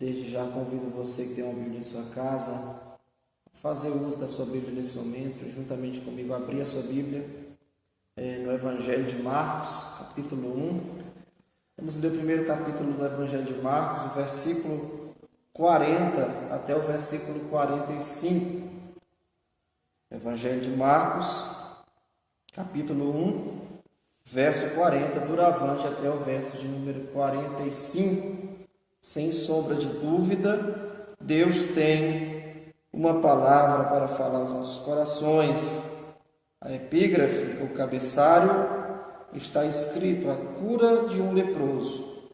Desde já convido você que tem uma Bíblia em sua casa a fazer uso da sua Bíblia nesse momento e juntamente comigo abrir a sua Bíblia no Evangelho de Marcos, capítulo 1. Vamos ler o primeiro capítulo do Evangelho de Marcos, o versículo 40 até o versículo 45. Evangelho de Marcos, capítulo 1, verso 40, duravante até o verso de número 45. Sem sombra de dúvida, Deus tem uma palavra para falar aos nossos corações. A epígrafe, o cabeçalho, está escrito: a cura de um leproso.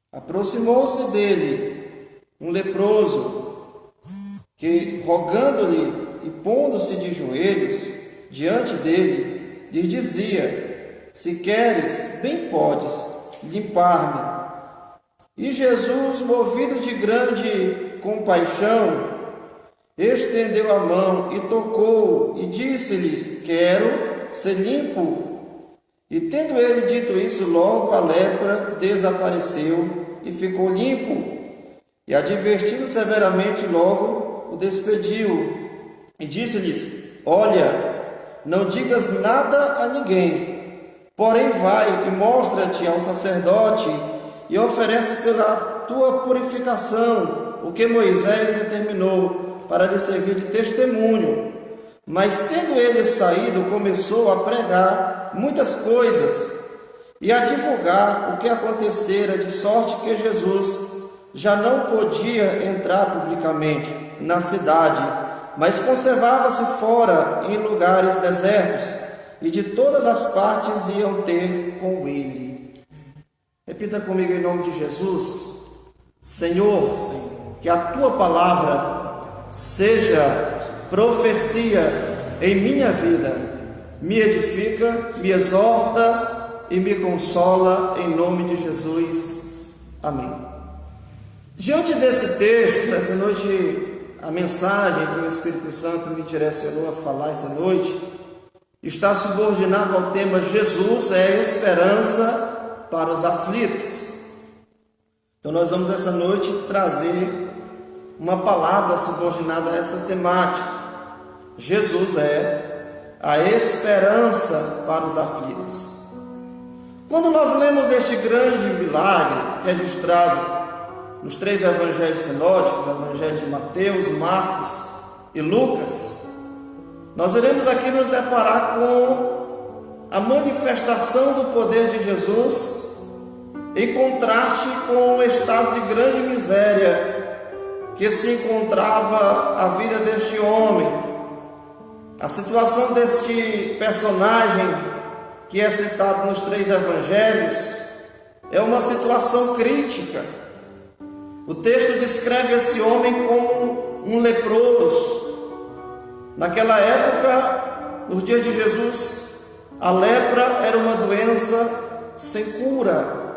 Aproximou-se dele um leproso, que, rogando-lhe e pondo-se de joelhos diante dele, lhe dizia: se queres, bem podes limpar-me. E Jesus, movido de grande compaixão, estendeu a mão e tocou, e disse-lhes: quero ser limpo. E tendo ele dito isso, logo a lepra desapareceu e ficou limpo. E advertindo severamente, logo o despediu. E disse-lhes: olha, não digas nada a ninguém, porém vai e mostra-te ao sacerdote e oferece pela tua purificação o que Moisés determinou para lhe servir de testemunho. Mas tendo ele saído, começou a pregar muitas coisas e a divulgar o que acontecera, de sorte que Jesus já não podia entrar publicamente na cidade, mas conservava-se fora em lugares desertos, e de todas as partes iam ter com ele. Repita comigo em nome de Jesus: Senhor, que a tua palavra seja profecia em minha vida, me edifica, me exorta e me consola em nome de Jesus. Amém. Diante desse texto, essa noite, a mensagem que o Espírito Santo me direcionou a falar essa noite está subordinado ao tema: Jesus é a esperança para os aflitos. Então nós vamos essa noite trazer uma palavra subordinada a essa temática. Jesus é a esperança para os aflitos. Quando nós lemos este grande milagre registrado nos três evangelhos sinóticos, o evangelho de Mateus, Marcos e Lucas, nós iremos aqui nos deparar com a manifestação do poder de Jesus em contraste com o estado de grande miséria que se encontrava a vida deste homem. A situação deste personagem que é citado nos três evangelhos é uma situação crítica. O texto descreve esse homem como um leproso. Naquela época, nos dias de Jesus, a lepra era uma doença sem cura.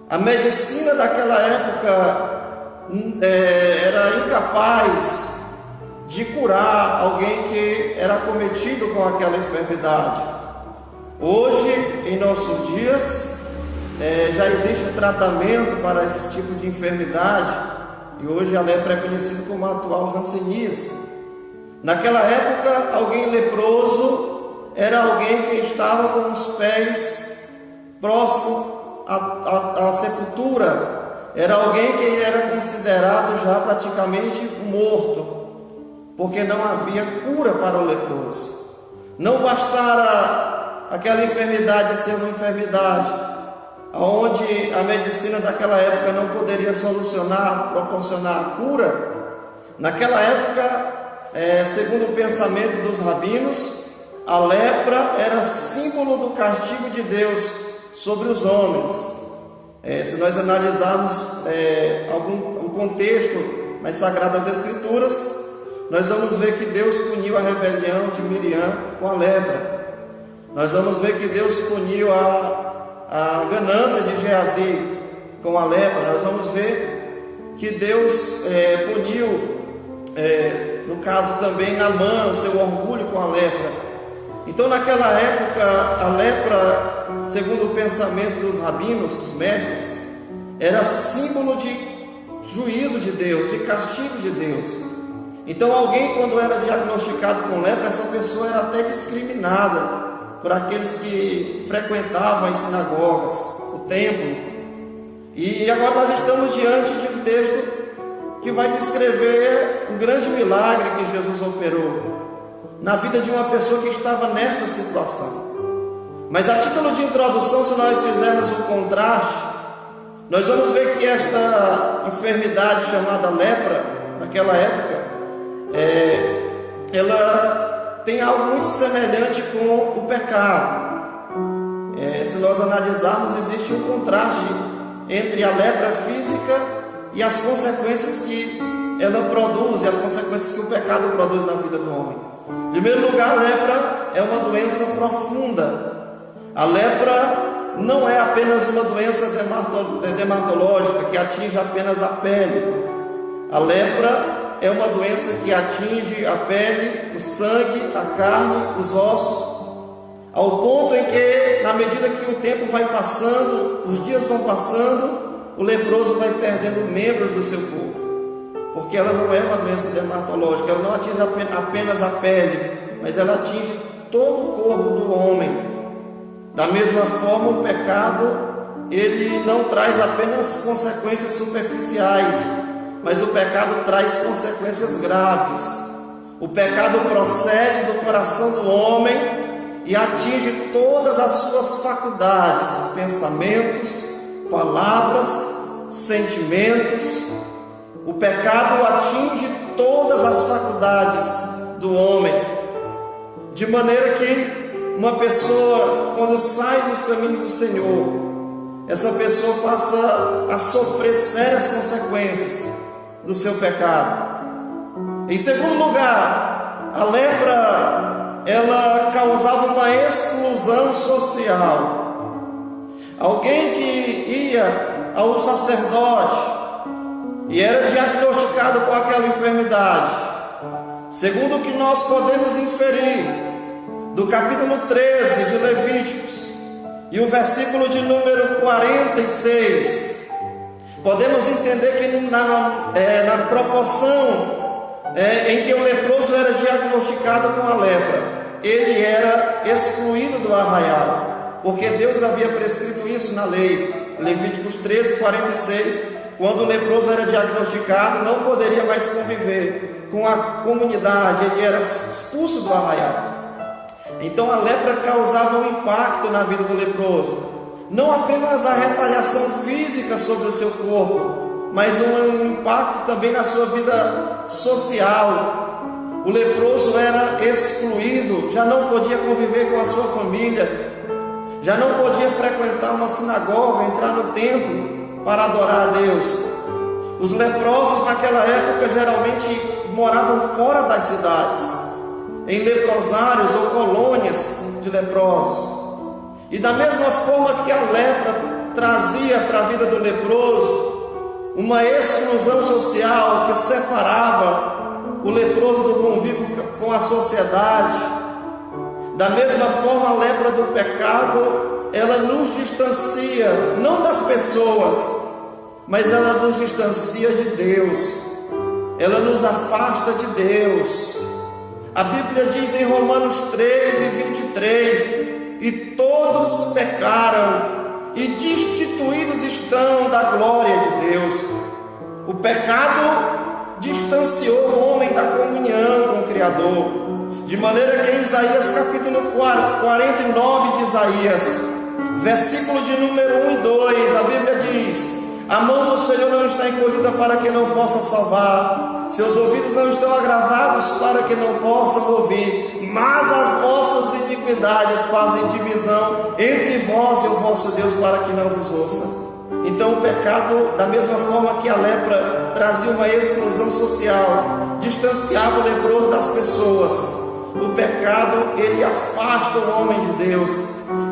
A medicina daquela época era incapaz de curar alguém que era acometido com aquela enfermidade. Hoje, em nossos dias, já existe um tratamento para esse tipo de enfermidade, e hoje a lepra é conhecida como a atual hanseníase. Naquela época, alguém leproso era alguém que estava com os pés próximos à sepultura. Era alguém que era considerado já praticamente morto, porque não havia cura para o leproso. Não bastara aquela enfermidade ser uma enfermidade onde a medicina daquela época não poderia solucionar, proporcionar a cura. Naquela época, segundo o pensamento dos rabinos, a lepra era símbolo do castigo de Deus sobre os homens. Se nós analisarmos o contexto nas Sagradas Escrituras, nós vamos ver que Deus puniu a rebelião de Miriam com a lepra. Nós vamos ver que Deus puniu a ganância de Geazi com a lepra. Nós vamos ver que Deus puniu, no caso também, Naamã, o seu orgulho com a lepra. Então, naquela época, a lepra, segundo o pensamento dos rabinos, dos mestres, era símbolo de juízo de Deus, de castigo de Deus. Então alguém, quando era diagnosticado com lepra, essa pessoa era até discriminada por aqueles que frequentavam as sinagogas, o templo. E agora nós estamos diante de um texto que vai descrever um grande milagre que Jesus operou na vida de uma pessoa que estava nesta situação. Mas a título de introdução, se nós fizermos o contraste, nós vamos ver que esta enfermidade chamada lepra, naquela época, ela tem algo muito semelhante com o pecado. Se nós analisarmos, existe um contraste entre a lepra física e as consequências que ela produz, e as consequências que o pecado produz na vida do homem. Em primeiro lugar, a lepra é uma doença profunda. A lepra não é apenas uma doença dermatológica que atinge apenas a pele. A lepra é uma doença que atinge a pele, o sangue, a carne, os ossos, ao ponto em que, na medida que o tempo vai passando, os dias vão passando, o leproso vai perdendo membros do seu corpo, porque ela não é uma doença dermatológica, ela não atinge apenas a pele, mas ela atinge todo o corpo do homem. Da mesma forma, o pecado, ele não traz apenas consequências superficiais, mas o pecado traz consequências graves. O pecado procede do coração do homem e atinge todas as suas faculdades, pensamentos, palavras, sentimentos. O pecado atinge todas as faculdades do homem, de maneira que uma pessoa, quando sai dos caminhos do Senhor, essa pessoa passa a sofrer sérias consequências do seu pecado. Em segundo lugar, a lepra, ela causava uma exclusão social. Alguém que ia ao sacerdote e era diagnosticado com aquela enfermidade, segundo o que nós podemos inferir do capítulo 13 de Levíticos e o versículo de número 46, podemos entender que na proporção em que o leproso era diagnosticado com a lepra, ele era excluído do arraial, porque Deus havia prescrito isso na lei. Levíticos 13, 46, quando o leproso era diagnosticado, não poderia mais conviver com a comunidade, ele era expulso do arraial. Então a lepra causava um impacto na vida do leproso, não apenas a retaliação física sobre o seu corpo, mas um impacto também na sua vida social. O leproso era excluído, já não podia conviver com a sua família, já não podia frequentar uma sinagoga, entrar no templo para adorar a Deus. Os leprosos naquela época geralmente moravam fora das cidades, em leprosários ou colônias de leprosos. E da mesma forma que a lepra trazia para a vida do leproso uma exclusão social que separava o leproso do convívio com a sociedade, da mesma forma a lepra do pecado, ela nos distancia, não das pessoas, mas ela nos distancia de Deus, ela nos afasta de Deus. A Bíblia diz em Romanos 13, 23, e todos pecaram e destituídos estão da glória de Deus. O pecado distanciou o homem da comunhão com o Criador, de maneira que em Isaías capítulo 49 de Isaías, versículo de número 1 e 2, a Bíblia diz: a mão do Senhor não está encolhida para que não possa salvar, seus ouvidos não estão agravados para que não possam ouvir, mas as vossas iniquidades fazem divisão entre vós e o vosso Deus para que não vos ouça. Então o pecado, da mesma forma que a lepra trazia uma exclusão social, distanciava o leproso das pessoas, o pecado, ele afasta o homem de Deus,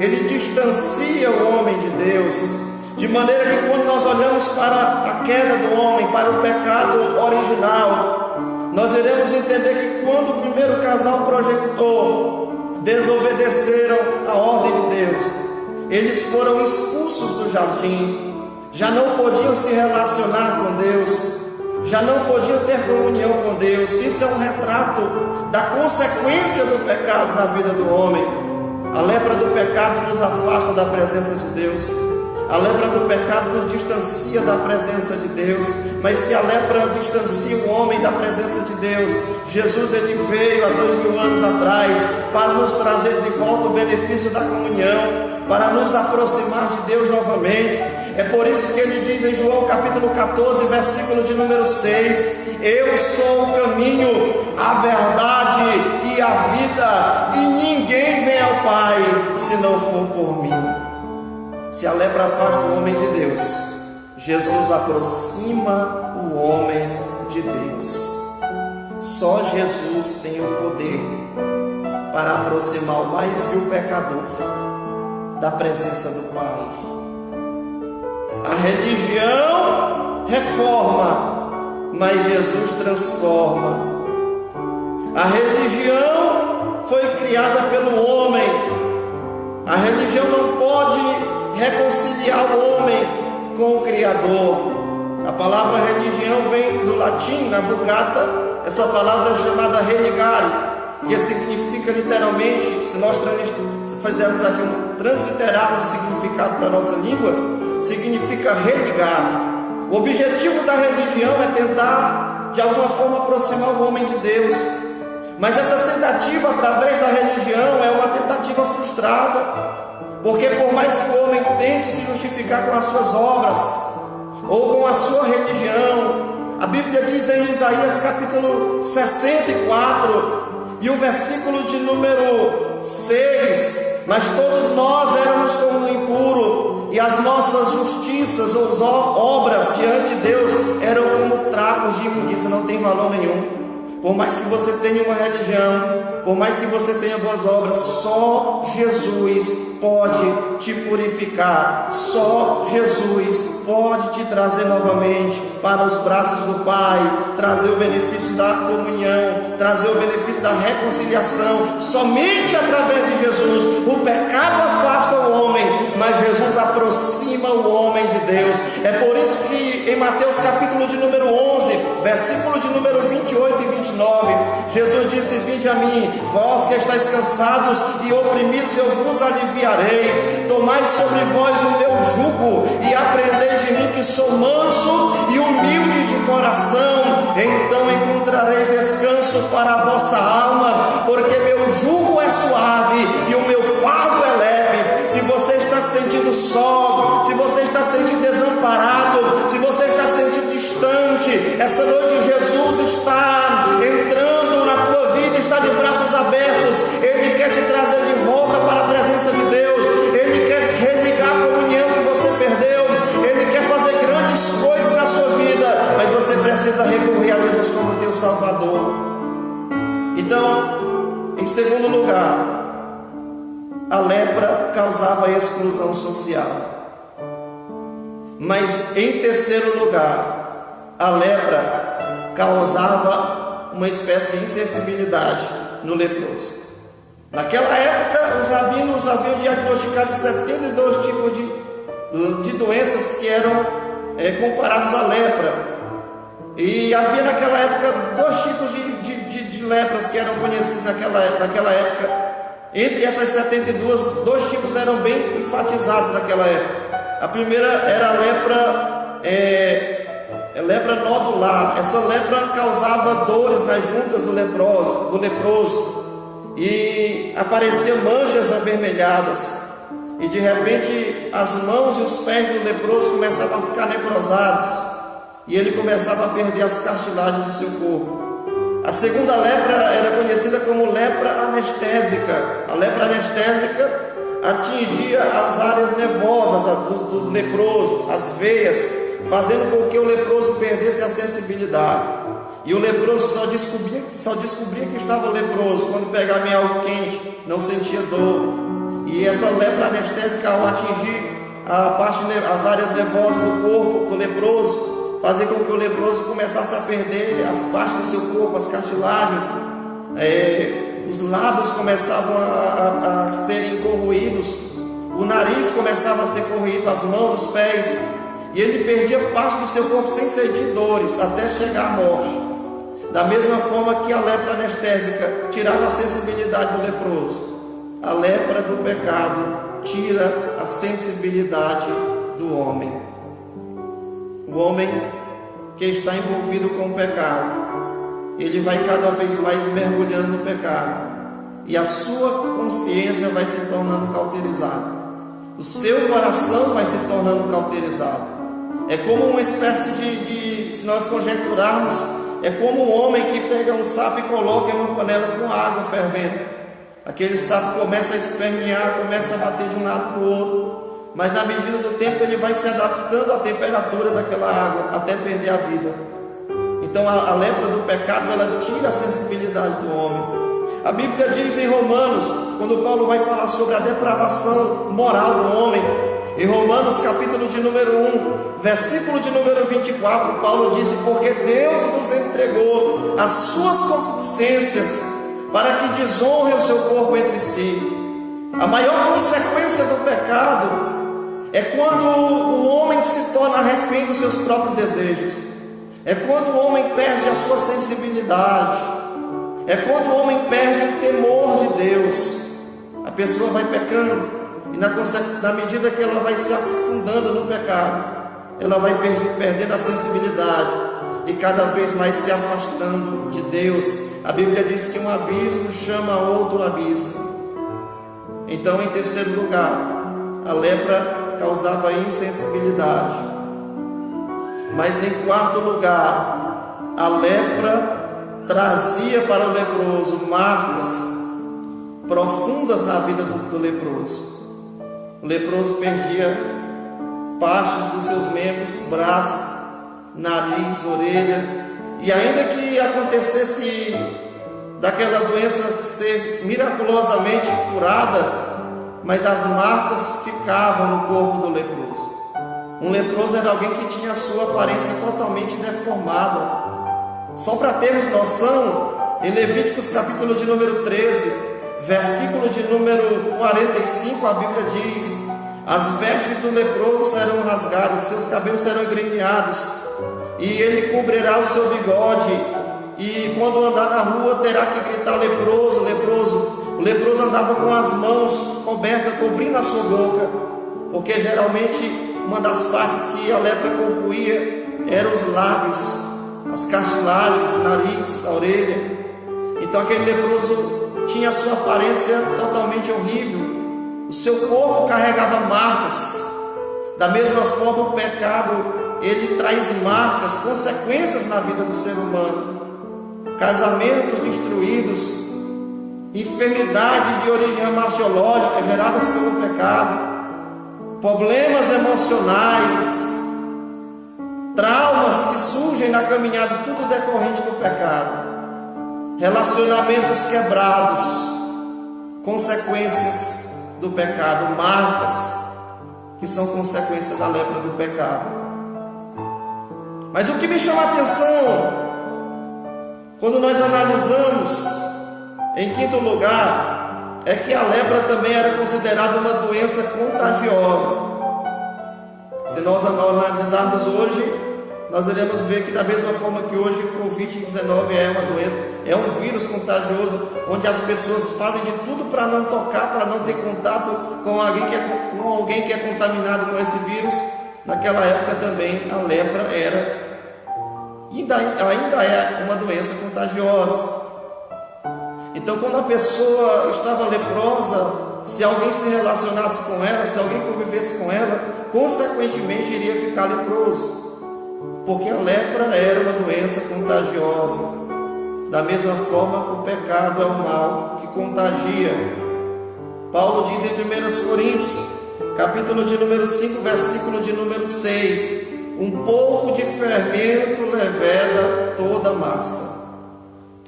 ele distancia o homem de Deus, de maneira que quando nós olhamos para a queda do homem, para o pecado original, nós iremos entender que quando o primeiro casal progenitor desobedeceram a ordem de Deus, eles foram expulsos do jardim, já não podiam se relacionar com Deus, já não podiam ter comunhão com Deus. Isso é um retrato da consequência do pecado na vida do homem. A lepra do pecado nos afasta da presença de Deus. A lepra do pecado nos distancia da presença de Deus. Mas se a lepra distancia o homem da presença de Deus, Jesus ele veio há 2000 anos atrás para nos trazer de volta o benefício da comunhão, para nos aproximar de Deus novamente. É por isso que ele diz em João capítulo 14, versículo de número 6: eu sou o caminho, a verdade e a vida, e ninguém vem ao Pai se não for por mim. Se a lepra afasta o homem de Deus, Jesus aproxima o homem de Deus. Só Jesus tem o poder para aproximar o mais vil pecador da presença do Pai. A religião reforma, mas Jesus transforma. A religião foi criada pelo homem. A religião não pode reconciliar o homem com o Criador. A palavra religião vem do latim, na Vulgata. Essa palavra é chamada religare, que significa literalmente, se nós fizermos aqui transliterarmos o significado para a nossa língua, significa religar. O objetivo da religião é tentar de alguma forma aproximar o homem de Deus, mas essa tentativa através da religião é uma tentativa frustrada, porque por mais que o homem tente se justificar com as suas obras ou com a sua religião, a Bíblia diz em Isaías capítulo 64 e o versículo de número 6: mas todos nós éramos como impuro, e as nossas justiças ou obras diante de Deus eram como trapos de imundícia. Não tem valor nenhum. Por mais que você tenha uma religião, por mais que você tenha boas obras, só Jesus pode te purificar. Só Jesus pode te trazer novamente para os braços do Pai, trazer o benefício da comunhão, trazer o benefício da reconciliação. Somente através de Jesus. O pecado afasta o homem, mas Jesus aproxima o homem de Deus. É por isso que em Mateus capítulo de número 11, versículo de número 28 e 29, Jesus disse: vinde a mim, vós que estáis cansados e oprimidos, eu vos aliviarei. Tomai sobre vós o meu jugo e aprendei de mim, que sou manso e humilde de coração, então encontrareis descanso para a vossa alma, porque meu jugo é suave e o meu fardo é leve. Se você está se sentindo só, se você está se sentindo desamparado, se você está se sentindo distante, essa noite Jesus está entrando na tua vida, está de braços abertos. Ele quer te trazer de volta para a presença de Deus. Ele quer religar a comunhão que você perdeu. Ele quer fazer grandes coisas na sua vida, mas você precisa recorrer a Jesus como teu Salvador. Então, em segundo lugar, a lepra causava exclusão social. Mas em terceiro lugar, a lepra causava uma espécie de insensibilidade no leproso. Naquela época, os rabinos haviam diagnosticado 72 tipos de doenças que eram comparados à lepra. E havia naquela época dois tipos de lepras que eram conhecidos naquela época. Entre essas 72, dois tipos eram bem enfatizados naquela época. A primeira era a lepra nodular. Essa lepra causava dores nas juntas do leproso, e apareciam manchas avermelhadas, e de repente as mãos e os pés do leproso começavam a ficar necrosados, e ele começava a perder as cartilagens do seu corpo. A segunda lepra era conhecida como lepra anestésica. A lepra anestésica atingia as áreas nervosas do leproso, as veias, fazendo com que o leproso perdesse a sensibilidade. E o leproso só descobria que estava leproso quando pegava em algo quente, não sentia dor. E essa lepra anestésica, ao atingir as áreas nervosas do corpo do leproso, fazia com que o leproso começasse a perder as partes do seu corpo, as cartilagens, os lábios começavam a serem corroídos, o nariz começava a ser corroído, as mãos, os pés. e ele perdia parte do seu corpo sem sentir dores, até chegar à morte. Da mesma forma que a lepra anestésica tirava a sensibilidade do leproso, a lepra do pecado tira a sensibilidade do homem. O homem que está envolvido com o pecado, ele vai cada vez mais mergulhando no pecado, e a sua consciência vai se tornando cauterizada, o seu coração vai se tornando cauterizado. É como uma espécie se nós conjecturarmos, é como um homem que pega um sapo e coloca em uma panela com água fervendo. Aquele sapo começa a espernear, começa a bater de um lado para o outro, mas na medida do tempo ele vai se adaptando à temperatura daquela água, até perder a vida. Então a lepra do pecado, ela tira a sensibilidade do homem. A Bíblia diz em Romanos, quando Paulo vai falar sobre a depravação moral do homem, em Romanos capítulo de número 1, versículo de número 24, Paulo disse: porque Deus vos entregou as suas concupiscências, para que desonrem o seu corpo entre si. A maior consequência do pecado é quando o homem se torna refém dos seus próprios desejos, é quando o homem perde a sua sensibilidade, é quando o homem perde o temor de Deus. A pessoa vai pecando, e na medida que ela vai se afundando no pecado, ela vai perdendo a sensibilidade e cada vez mais se afastando de Deus. A Bíblia diz que um abismo chama outro abismo. Então, em terceiro lugar, a lepra causava insensibilidade. Mas em quarto lugar, a lepra trazia para o leproso marcas profundas na vida do leproso. O leproso perdia partes dos seus membros, braço, nariz, orelha, e ainda que acontecesse daquela doença ser miraculosamente curada, mas as marcas ficavam no corpo do leproso. Um leproso era alguém que tinha a sua aparência totalmente deformada. Só para termos noção, em Levíticos capítulo de número 13, versículo de número 45, a Bíblia diz: as vestes do leproso serão rasgadas, seus cabelos serão engrenhados, e ele cobrirá o seu bigode, e quando andar na rua terá que gritar: leproso, leproso. O leproso andava com as mãos cobertas, cobrindo a sua boca, porque geralmente uma das partes que a lepra corroía eram os lábios, as cartilagens, o nariz, a orelha. Então aquele leproso tinha a sua aparência totalmente horrível, o seu corpo carregava marcas. Da mesma forma, o pecado, ele traz marcas, consequências na vida do ser humano. Casamentos destruídos, enfermidades de origem hematológica geradas pelo pecado, problemas emocionais, traumas que surgem na caminhada, tudo decorrente do pecado, relacionamentos quebrados, consequências do pecado, marcas que são consequência da lepra do pecado. Mas o que me chama a atenção, quando nós analisamos, em quinto lugar, é que a lepra também era considerada uma doença contagiosa. Se nós analisarmos hoje, nós iremos ver que da mesma forma que hoje o Covid-19 é uma doença, é um vírus contagioso, onde as pessoas fazem de tudo para não tocar, para não ter contato com alguém que é contaminado com esse vírus. Naquela época também a lepra era, ainda é uma doença contagiosa. Então, quando a pessoa estava leprosa, se alguém se relacionasse com ela, se alguém convivesse com ela, consequentemente iria ficar leproso, porque a lepra era uma doença contagiosa. Da mesma forma, o pecado é o mal que contagia. Paulo diz em 1 Coríntios, capítulo de número 5, versículo de número 6: um pouco de fermento leveda toda a massa.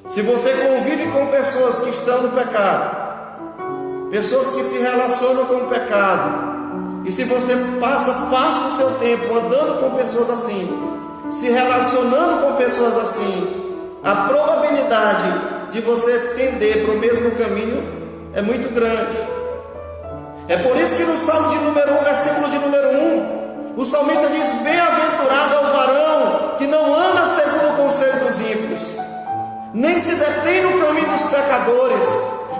Se você convive com pessoas que estão no pecado, pessoas que se relacionam com o pecado, e se você passa parte do seu tempo andando com pessoas assim, se relacionando com pessoas assim, a probabilidade de você tender para o mesmo caminho é muito grande. É por isso que no Salmo de número 1, versículo de número 1, O salmista diz: bem-aventurado é o varão que não anda segundo o conselho dos ímpios, nem se detém no caminho dos pecadores,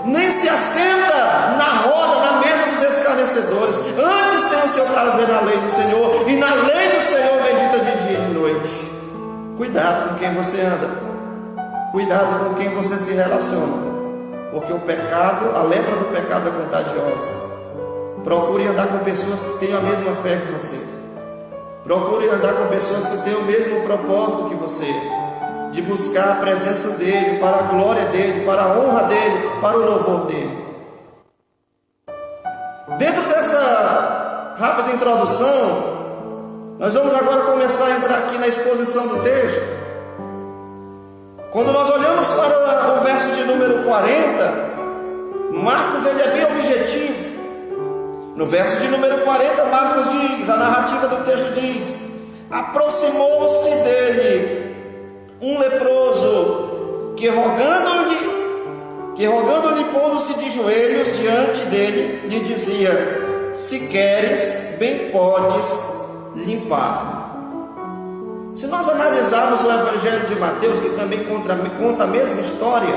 nem se assenta na roda, na mesa dos escarnecedores. Antes tem o seu prazer na lei do Senhor, e na lei do Senhor medita de dia e de noite. Cuidado com quem você anda, cuidado com quem você se relaciona, porque o pecado, a lepra do pecado é contagiosa. Procure andar com pessoas que tenham a mesma fé que você. Procure andar com pessoas que tenham o mesmo propósito que você, de buscar a presença dEle, para a glória dEle, para a honra dEle, para o louvor dEle. Dentro dessa rápida introdução, nós vamos agora começar a entrar aqui na exposição do texto. Quando nós olhamos para o verso de número 40, Marcos ele é bem objetivo. No verso de número 40, Marcos diz, a narrativa do texto diz: aproximou-se dele um leproso que rogando-lhe, pondo-se de joelhos diante dele, lhe dizia: se queres, bem podes limpar. Se nós analisarmos o Evangelho de Mateus, que também conta a mesma história,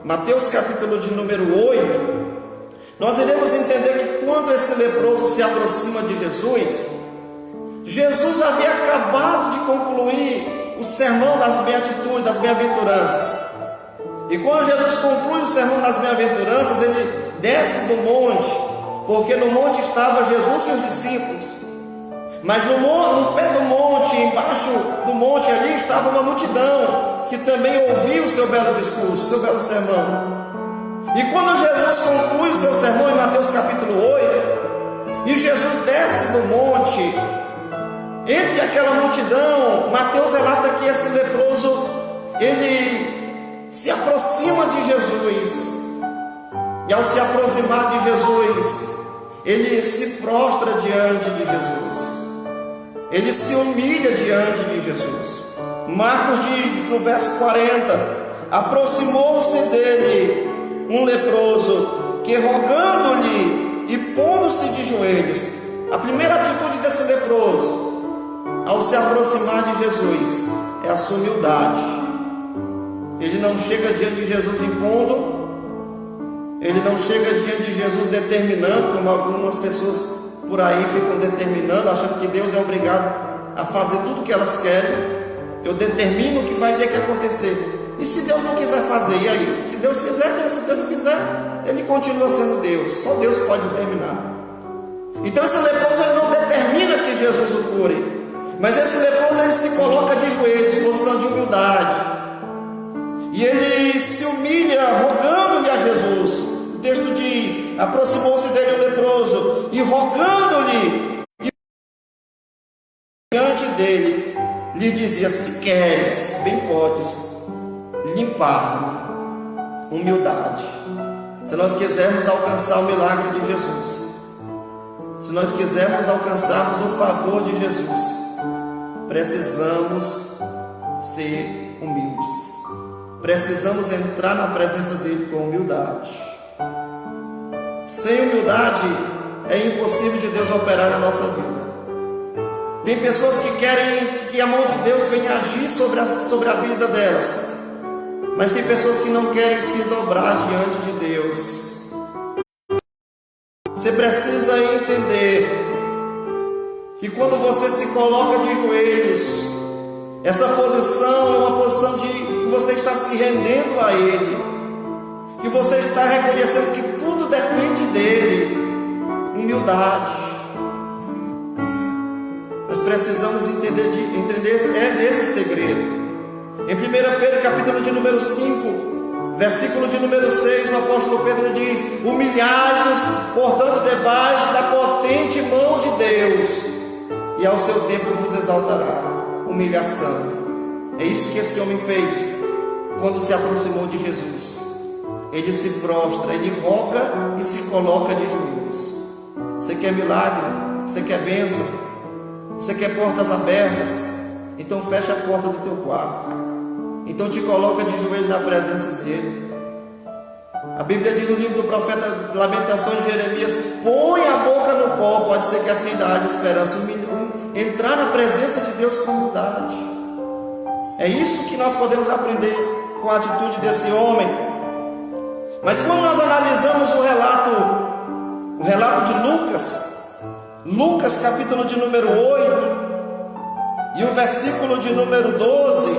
Mateus capítulo de número 8, nós iremos entender que quando esse leproso se aproxima de Jesus, Jesus havia acabado de concluir o sermão das beatitudes, das bem-aventuranças. E quando Jesus conclui o sermão das bem-aventuranças, ele desce do monte, porque no monte estava Jesus e os discípulos. Mas no pé do monte, embaixo do monte ali, estava uma multidão que também ouviu o seu belo discurso, o seu belo sermão. E quando Jesus conclui o seu sermão em Mateus capítulo 8, e Jesus desce do monte, entre aquela multidão, Mateus relata que esse leproso, ele se aproxima de Jesus, e ao se aproximar de Jesus, ele se prostra diante de Jesus, ele se humilha diante de Jesus. Marcos diz no verso 40: aproximou-se dele um leproso que rogando-lhe e pondo-se de joelhos. A primeira atitude desse leproso ao se aproximar de Jesus é a sua humildade. Ele não chega diante de Jesus impondo, ele não chega diante de Jesus determinando, como algumas pessoas por aí ficam determinando, achando que Deus é obrigado a fazer tudo o que elas querem. Eu determino o que vai ter que acontecer. E se Deus não quiser fazer, e aí? Se Deus fizer, Deus. Se Deus não fizer, Ele continua sendo Deus. Só Deus pode determinar. Então esse leproso ele não determina que Jesus o cure, mas esse leproso ele se coloca de joelhos, posição de humildade, e ele se humilha rogando-lhe a Jesus. O texto diz: aproximou-se dele o leproso e rogando-lhe diante dele, lhe dizia: se queres, bem podes limpar-me. Humildade. Se nós quisermos alcançar o milagre de Jesus, se nós quisermos alcançarmos o favor de Jesus, precisamos ser humildes, precisamos entrar na presença dele com humildade. Sem humildade é impossível de Deus operar na nossa vida. Tem pessoas que querem que a mão de Deus venha agir sobre a vida delas, mas tem pessoas que não querem se dobrar diante de Deus. Você precisa entender que quando você se coloca de joelhos, essa posição é uma posição de que você está se rendendo a Ele, que você está reconhecendo que tudo depende dEle. Humildade. Nós precisamos entender esse segredo. Em 1 Pedro capítulo de número 5, versículo de número 6, o apóstolo Pedro diz: humilhai-vos, portanto, debaixo da potente mão de Deus, e ao seu tempo vos exaltará. Humilhação. É isso que esse homem fez quando se aproximou de Jesus. Ele se prostra, ele roga e se coloca de joelhos. Você quer milagre? Você quer bênção? Você quer portas abertas? Então fecha a porta do teu quarto. Então te coloca de joelho na presença dele. A Bíblia diz no livro do profeta Lamentações de Jeremias: põe a boca no pó, pode ser que assim haja esperança. entrar na presença de Deus com humildade. É isso que nós podemos aprender com a atitude desse homem. Mas quando nós analisamos o relato de Lucas capítulo de número 8 e o versículo de número 12,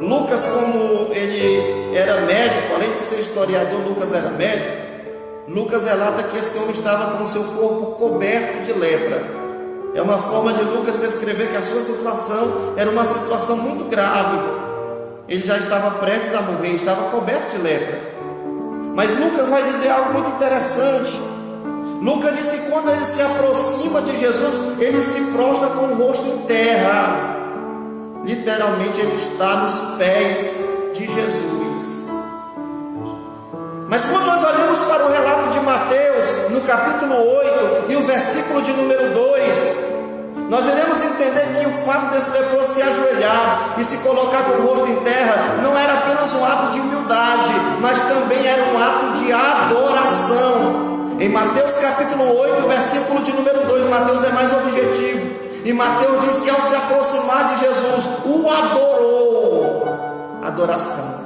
Lucas, como ele era médico, além de ser historiador, Lucas era médico. Lucas relata que esse homem estava com o seu corpo coberto de lepra. É uma forma de Lucas descrever que a sua situação era uma situação muito grave. Ele já estava prestes a morrer, estava coberto de lepra. Mas Lucas vai dizer algo muito interessante. Lucas diz que quando ele se aproxima de Jesus, ele se prostra com o rosto em terra. Literalmente ele está nos pés de Jesus. Mas quando nós olhamos para o relato de Mateus, no capítulo 8 e o versículo de número 2, nós iremos entender que o fato desse leproso se ajoelhar e se colocar com o rosto em terra não era apenas um ato de humildade, mas também era um ato de adoração. Em Mateus capítulo 8, versículo de número 2, Mateus é mais objetivo. E Mateus diz que ao se aproximar de Jesus, o adorou. Adoração.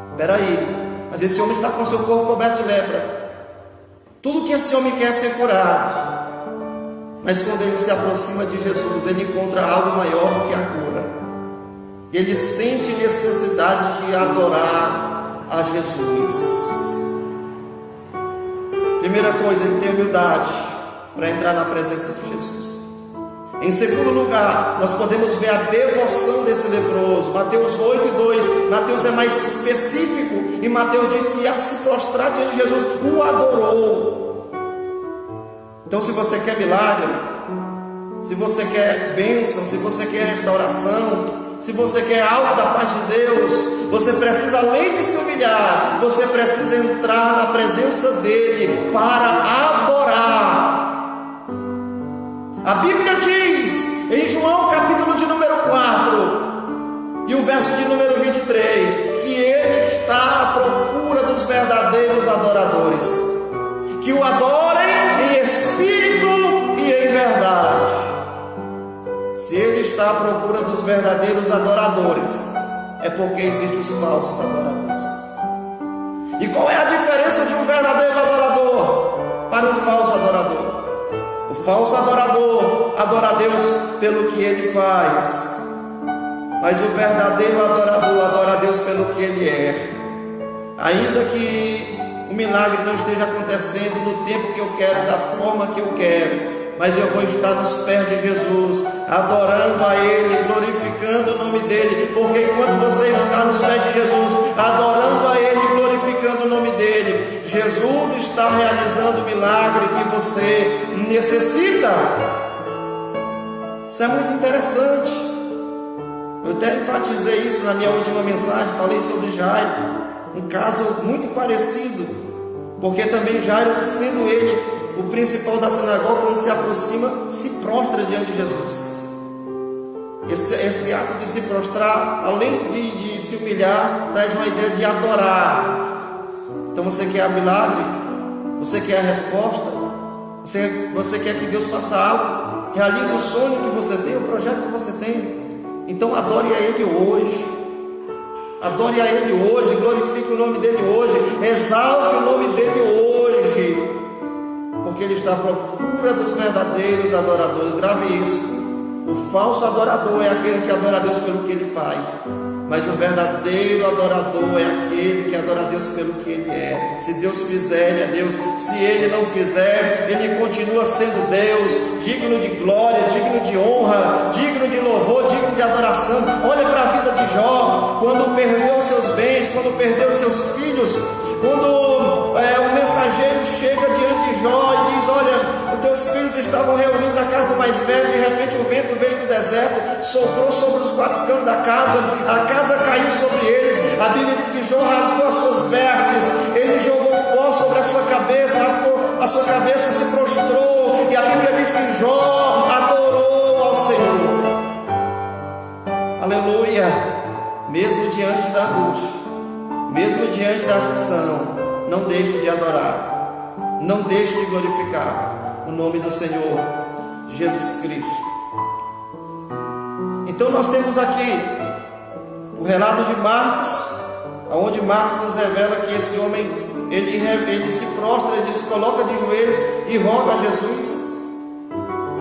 Espera aí, mas esse homem está com seu corpo coberto de lepra. Tudo que esse homem quer é ser curado. Mas quando ele se aproxima de Jesus, ele encontra algo maior do que a cura. Ele sente necessidade de adorar a Jesus. Primeira coisa, ele tem humildade para entrar na presença de Jesus. Em segundo lugar, nós podemos ver a devoção desse leproso. Mateus 8:2, Mateus é mais específico, e Mateus diz que a se prostrar diante de Jesus, o adorou. Então, se você quer milagre, se você quer bênção, se você quer restauração, se você quer algo da parte de Deus, você precisa, além de se humilhar, você precisa entrar na presença dele para adorar. A Bíblia diz em João capítulo de número 4 e o verso de número 23 que ele está à procura dos verdadeiros adoradores, que o adorem em espírito e em verdade. Se ele está à procura dos verdadeiros adoradores, é porque existem os falsos adoradores. E qual é a diferença de um verdadeiro adorador para um falso adorador? O falso adorador adora a Deus pelo que ele faz, mas o verdadeiro adorador adora a Deus pelo que ele é. Ainda que o milagre não esteja acontecendo no tempo que eu quero, da forma que eu quero, mas eu vou estar nos pés de Jesus, adorando a Ele, glorificando o nome dEle, porque enquanto você está nos pés de Jesus, adorando a Ele, glorificando o nome dEle, Jesus está realizando o milagre que você necessita. Isso é muito interessante. Eu até enfatizei isso na minha última mensagem, falei sobre Jairo, um caso muito parecido, porque também Jairo, sendo ele o principal da sinagoga, quando se aproxima, se prostra diante de Jesus. Esse ato de se prostrar, além de se humilhar, traz uma ideia de adorar. Então você quer a milagre, você quer a resposta, você quer que Deus faça algo, realize o sonho que você tem, o projeto que você tem. Então adore a Ele hoje. Adore a Ele hoje, glorifique o nome dEle hoje, exalte o nome dEle hoje, porque Ele está à procura dos verdadeiros adoradores. Grave isso. O falso adorador é aquele que adora a Deus pelo que ele faz, mas o verdadeiro adorador é aquele que adora a Deus pelo que ele é. Se Deus fizer, ele é Deus. Se ele não fizer, ele continua sendo Deus, digno de glória, digno de honra, digno de louvor, digno de adoração. Olha para a vida de Jó, quando perdeu seus bens, quando perdeu seus filhos, quando o mensageiro chega diante de Jó e diz: olha, os teus filhos estavam reunidos na casa do mais velho, de repente o vento veio do deserto, soprou sobre os quatro cantos da casa, a casa caiu sobre eles. A Bíblia diz que Jó rasgou as suas vestes, ele jogou pó sobre a sua cabeça, a sua cabeça se prostrou, e a Bíblia diz que Jó adorou ao Senhor. Aleluia! Mesmo diante da angústia, mesmo diante da aflição, não deixe de adorar, não deixe de glorificar o nome do Senhor, de Jesus Cristo. Então nós temos aqui o relato de Marcos, onde Marcos nos revela que esse homem, ele se prostra, ele se coloca de joelhos e roga a Jesus.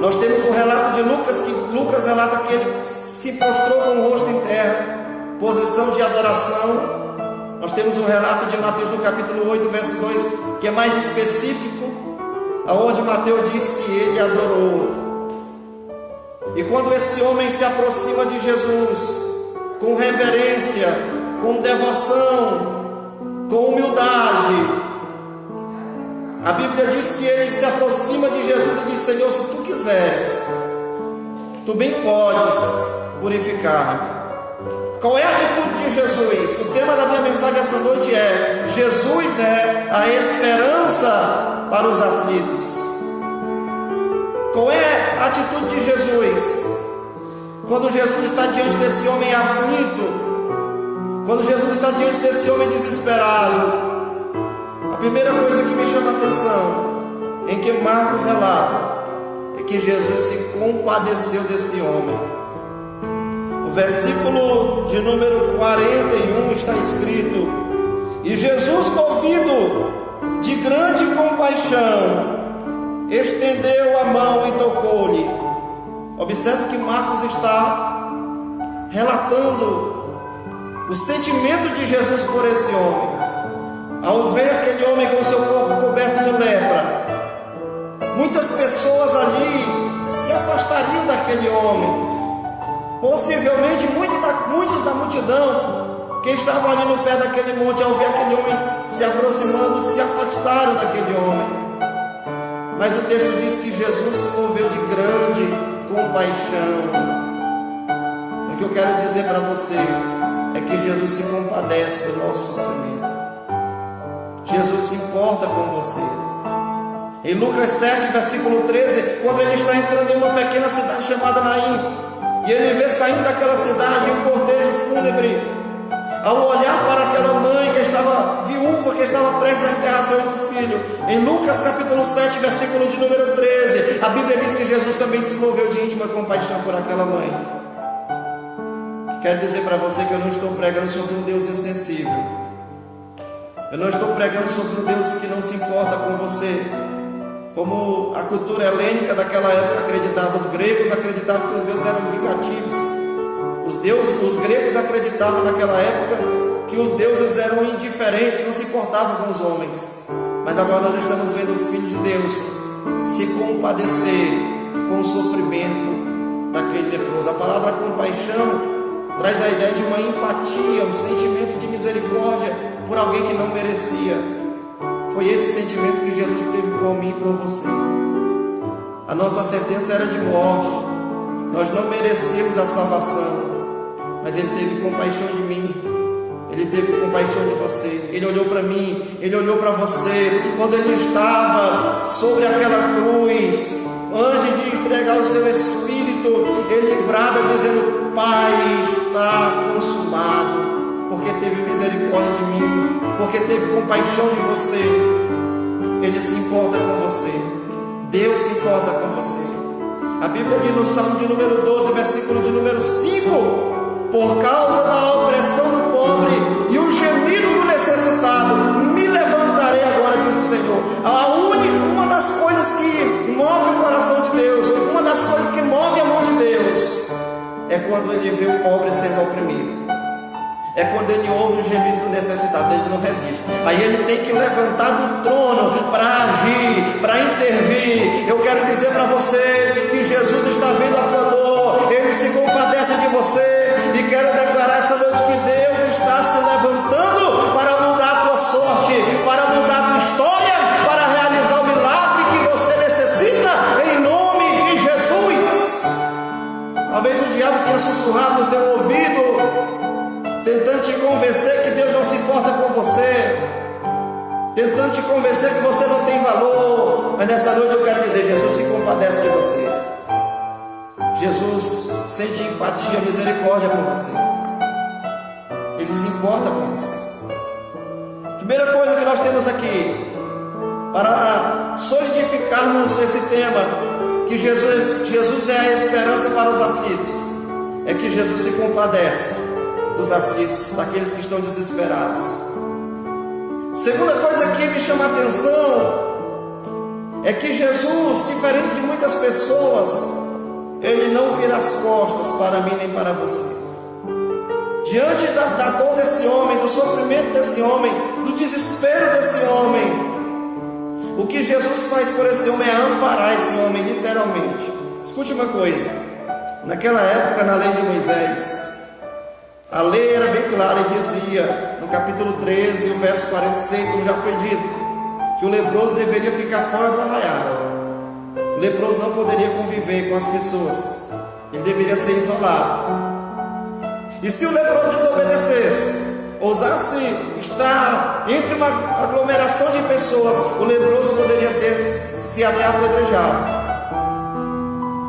Nós temos o relato de Lucas, que Lucas relata que ele se prostrou com o rosto em terra, posição de adoração. Nós temos o relato de Mateus no capítulo 8, verso 2, que é mais específico, aonde Mateus diz que ele adorou. E quando esse homem se aproxima de Jesus, com reverência, com devoção, com humildade, a Bíblia diz que ele se aproxima de Jesus e diz: Senhor, se tu quiseres, tu bem podes purificar-me. Qual é a atitude de Jesus? O tema da minha mensagem essa noite é: Jesus é a esperança para os aflitos. Qual é a atitude de Jesus? Quando Jesus está diante desse homem aflito, quando Jesus está diante desse homem desesperado, a primeira coisa que me chama a atenção, em que Marcos relata, é que Jesus se compadeceu desse homem. O versículo de número 41 está escrito: e Jesus, movido de grande compaixão, estendeu a mão e tocou-lhe. Observe que Marcos está relatando o sentimento de Jesus por esse homem. Ao ver aquele homem com seu corpo coberto de lepra, muitas pessoas ali se afastariam daquele homem. Possivelmente muitos da multidão que estavam ali no pé daquele monte, ao ver aquele homem se aproximando, se afastaram daquele homem. Mas o texto diz que Jesus se moveu de grande compaixão. O que eu quero dizer para você é que Jesus se compadece do nosso sofrimento. Jesus se importa com você. Em Lucas 7, versículo 13, quando ele está entrando em uma pequena cidade chamada Naim, e ele vê saindo daquela cidade um cortejo fúnebre, ao olhar para aquela mãe que estava viúva, que estava prestes a enterrar seu único filho, em Lucas capítulo 7, versículo de número 13, a Bíblia diz que Jesus também se moveu de íntima compaixão por aquela mãe. Quero dizer para você que eu não estou pregando sobre um Deus insensível. Eu não estou pregando sobre um Deus que não se importa com você, como a cultura helênica daquela época acreditava. Os gregos acreditavam que os deuses eram vingativos. Os gregos acreditavam naquela época que os deuses eram indiferentes, não se importavam com os homens. Mas agora nós estamos vendo o Filho de Deus se compadecer com o sofrimento daquele leproso. A palavra compaixão traz a ideia de uma empatia, um sentimento de misericórdia por alguém que não merecia. Foi esse sentimento que Jesus teve por mim e por você. A nossa sentença era de morte, nós não merecíamos a salvação, mas Ele teve compaixão de mim, Ele teve compaixão de você. Ele olhou para mim, Ele olhou para você, quando Ele estava sobre aquela cruz, antes de entregar o seu Espírito, Ele brada dizendo: Pai, está consumado. Porque teve misericórdia de mim, porque teve compaixão de você. Ele se importa com você. Deus se importa com você. A Bíblia diz no Salmo de número 12, versículo de número 5: por causa da opressão do pobre e o gemido do necessitado, me levantarei agora, diz o Senhor. Uma das coisas que move o coração de Deus, uma das coisas que move a mão de Deus, é quando Ele vê o pobre sendo oprimido. É quando Ele ouve o gemido do necessitado, Ele não resiste. Aí Ele tem que levantar do trono para agir, para intervir. Eu quero dizer para você que Jesus está vendo a tua dor, Ele se compadece de você. E quero declarar essa noite que Deus está se levantando para mudar a tua sorte, para mudar a tua história, para realizar o milagre que você necessita, em nome de Jesus. Talvez o diabo tenha sussurrado no teu ouvido, tentando te convencer que Deus não se importa com você, tentando te convencer que você não tem valor. Mas nessa noite eu quero dizer: Jesus se compadece de você. Jesus sente empatia, misericórdia por você. Ele se importa com você. Primeira coisa que nós temos aqui, para solidificarmos esse tema, que Jesus é a esperança para os aflitos, é que Jesus se compadece dos aflitos, daqueles que estão desesperados. Segunda coisa que me chama a atenção é que Jesus, diferente de muitas pessoas, Ele não vira as costas para mim nem para você. Diante da dor desse homem, do sofrimento desse homem, do desespero desse homem, o que Jesus faz por esse homem é amparar esse homem, literalmente. Escute uma coisa: naquela época, na lei de Moisés, a lei era bem clara e dizia, no capítulo 13, o verso 46, como já foi dito, que o leproso deveria ficar fora do arraial. O leproso não poderia conviver com as pessoas, ele deveria ser isolado. E se o leproso desobedecesse, ousasse estar entre uma aglomeração de pessoas, o leproso poderia se até apedrejado.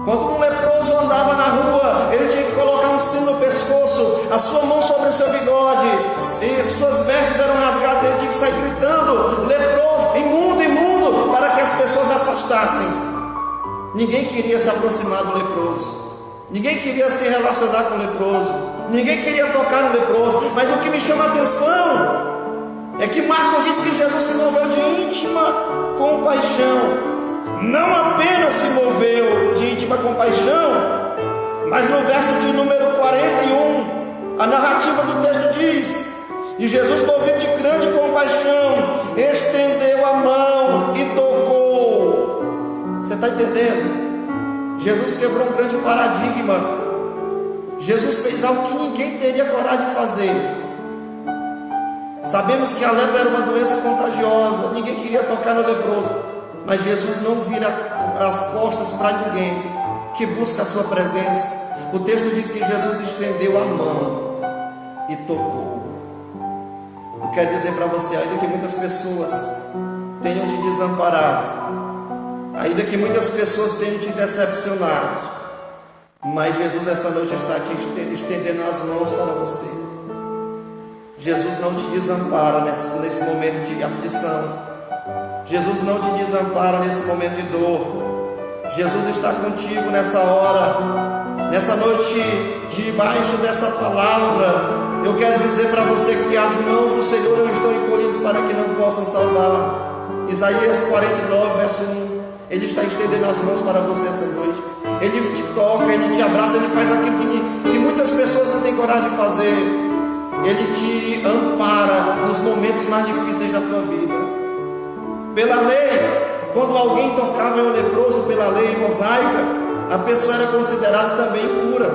Quando um leproso andava na rua, ele tinha que colocar um sino no pescoço, a sua mão sobre o seu bigode, e suas vestes eram rasgadas, ele tinha que sair gritando: leproso, imundo, imundo, para que as pessoas afastassem. Ninguém queria se aproximar do leproso, ninguém queria se relacionar com o leproso, ninguém queria tocar no leproso. Mas o que me chama a atenção é que Marcos diz que Jesus se moveu de íntima compaixão. Não apenas se moveu de íntima compaixão, mas no verso de número 41, a narrativa do texto diz: e Jesus, movido de grande compaixão, estendeu a mão e tocou. Você está entendendo? Jesus quebrou um grande paradigma. Jesus fez algo que ninguém teria coragem de fazer. Sabemos que a lepra era uma doença contagiosa, ninguém queria tocar no leproso, mas Jesus não vira as costas para ninguém que busca a sua presença. O texto diz que Jesus estendeu a mão e tocou. Eu quero dizer para você, ainda que muitas pessoas tenham te desamparado, ainda que muitas pessoas tenham te decepcionado, mas Jesus essa noite está te estendendo as mãos para você. Jesus não te desampara nesse momento de aflição. Jesus não te desampara nesse momento de dor. Jesus está contigo nessa hora, nessa noite, debaixo dessa palavra. Eu quero dizer para você que as mãos do Senhor não estão encolhidas para que não possam salvar. Isaías 49, verso 1. Ele está estendendo as mãos para você essa noite. Ele te toca, Ele te abraça, Ele faz aquilo que muitas pessoas não têm coragem de fazer. Ele te ampara nos momentos mais difíceis da tua vida. Pela lei, quando alguém tocava o leproso, pela lei mosaica, a pessoa era considerada também impura.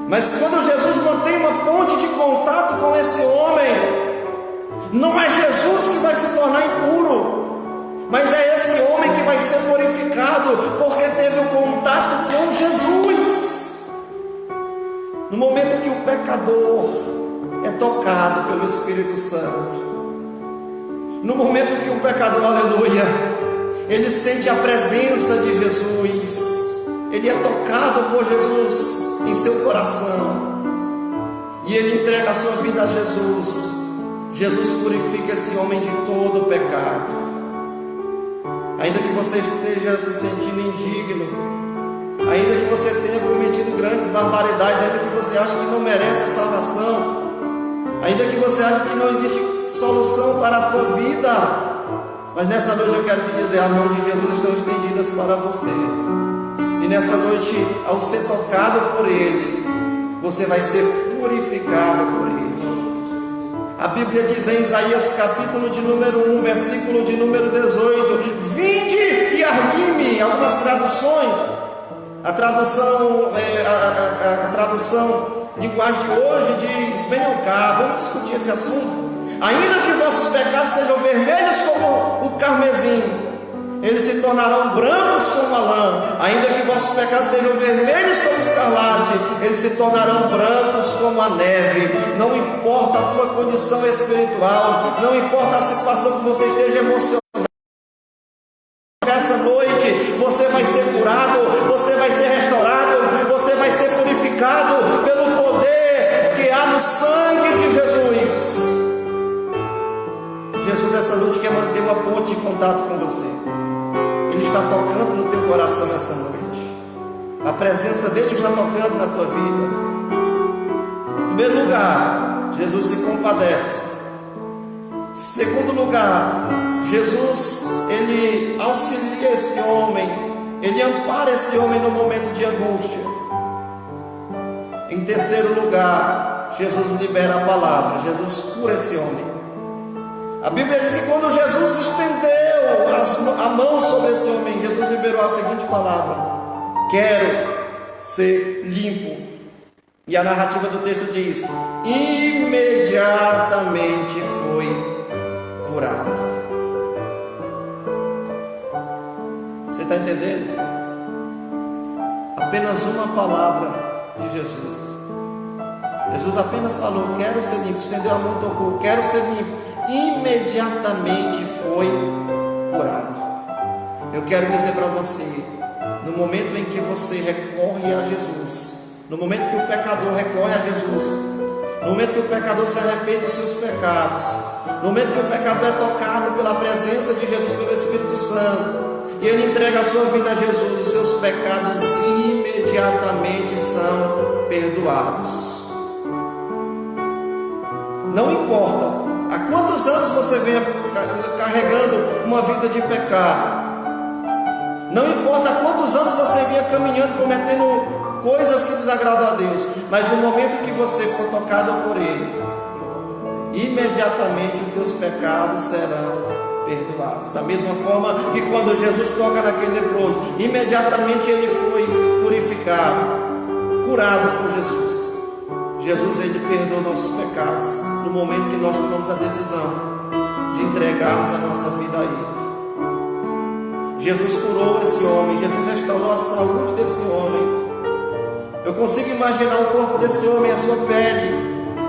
Mas quando Jesus mantém uma ponte de contato com esse homem, não é Jesus que vai se tornar impuro, mas é esse homem que vai ser purificado, porque teve o contato com Jesus. No momento que o pecador é tocado pelo Espírito Santo, no momento que o pecador, aleluia, ele sente a presença de Jesus, ele é tocado por Jesus em seu coração, e ele entrega a sua vida a Jesus. Jesus purifica esse homem de todo o pecado. Ainda que você esteja se sentindo indigno, ainda que você tenha cometido grandes barbaridades, ainda que você ache que não merece a salvação, ainda que você ache que não existe solução para a tua vida, mas nessa noite eu quero te dizer, a mão de Jesus estão estendidas para você. E nessa noite, ao ser tocado por Ele, você vai ser purificado por Ele. A Bíblia diz em Isaías capítulo de número 1, versículo de número 18: vinde e argui-me. Algumas traduções, a tradução linguagem de hoje diz: venham cá, vamos discutir esse assunto. Ainda que vossos pecados sejam vermelhos como o carmesim, eles se tornarão brancos como a lã. Ainda que vossos pecados sejam vermelhos como o escarlate, eles se tornarão brancos como a neve. Não importa a tua condição espiritual, não importa a situação que você esteja emocionado, essa noite você vai ser curado, você vai ser restaurado, você vai ser purificado pelo poder que há no sangue de Jesus. Jesus essa noite quer manter uma ponte de contato com você. Ele está está tocando no teu coração essa noite. A presença dele está tocando na tua vida. Em primeiro lugar, Jesus se compadece. Segundo lugar, Jesus, ele auxilia esse homem, ele ampara esse homem no momento de angústia. Em terceiro lugar, Jesus libera a palavra, Jesus cura esse homem. A Bíblia diz que quando Jesus estendeu a mão sobre esse homem, Jesus liberou a seguinte palavra: quero ser limpo. E a narrativa do texto diz: imediatamente foi curado. Você está entendendo? Apenas uma palavra de Jesus. Jesus apenas falou: quero ser limpo. Estendeu a mão, tocou: quero ser limpo. Imediatamente foi curado. Eu quero dizer para você, no momento em que você recorre a Jesus, no momento que o pecador recorre a Jesus, no momento que o pecador se arrepende dos seus pecados, no momento que o pecador é tocado pela presença de Jesus, pelo Espírito Santo, e ele entrega a sua vida a Jesus, os seus pecados imediatamente são perdoados. Não importa há quantos anos você venha carregando uma vida de pecado, não importa há quantos anos você venha caminhando, cometendo coisas que desagradam a Deus, mas no momento que você for tocado por Ele, imediatamente os teus pecados serão perdoados. Da mesma forma que quando Jesus toca naquele leproso, imediatamente ele foi purificado, curado por Jesus. Jesus, ele perdoa nossos pecados no momento que nós tomamos a decisão de entregarmos a nossa vida a Ele. Jesus curou esse homem, Jesus restaurou a saúde desse homem. Eu consigo imaginar o corpo desse homem, a sua pele,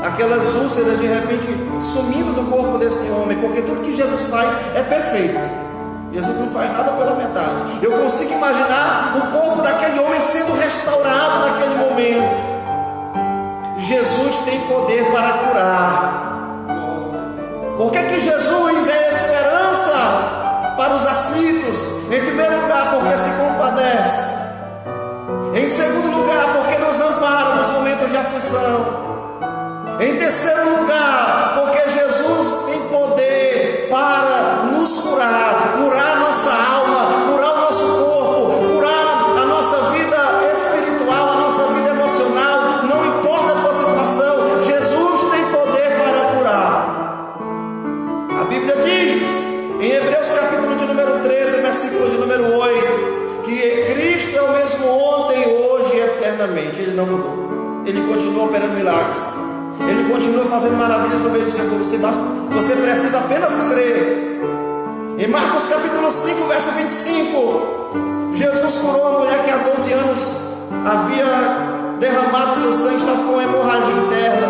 aquelas úlceras de repente sumindo do corpo desse homem, porque tudo que Jesus faz é perfeito. Jesus não faz nada pela metade. Eu consigo imaginar o corpo daquele homem sendo restaurado naquele momento. Jesus tem poder para curar. Por que Jesus é esperança para os aflitos? Em primeiro lugar, porque se compadece. Em segundo lugar, porque nos ampara nos momentos de aflição. Em terceiro lugar, porque Jesus tem poder para nos curar, curar nossa alma, curar o nosso corpo, curar a nossa vida espiritual, a nossa vida emocional. Não importa a tua situação, Jesus tem poder para curar. A Bíblia diz, em Hebreus capítulo de número 13, versículo de número 8, que Cristo é o mesmo ontem, hoje e eternamente. Ele não mudou. Ele continua operando milagres. Ele continua fazendo maravilhas no meio do seu povo. Você precisa apenas crer. Em Marcos capítulo 5, verso 25, Jesus curou uma mulher que há 12 anos havia derramado seu sangue, estava com hemorragia interna.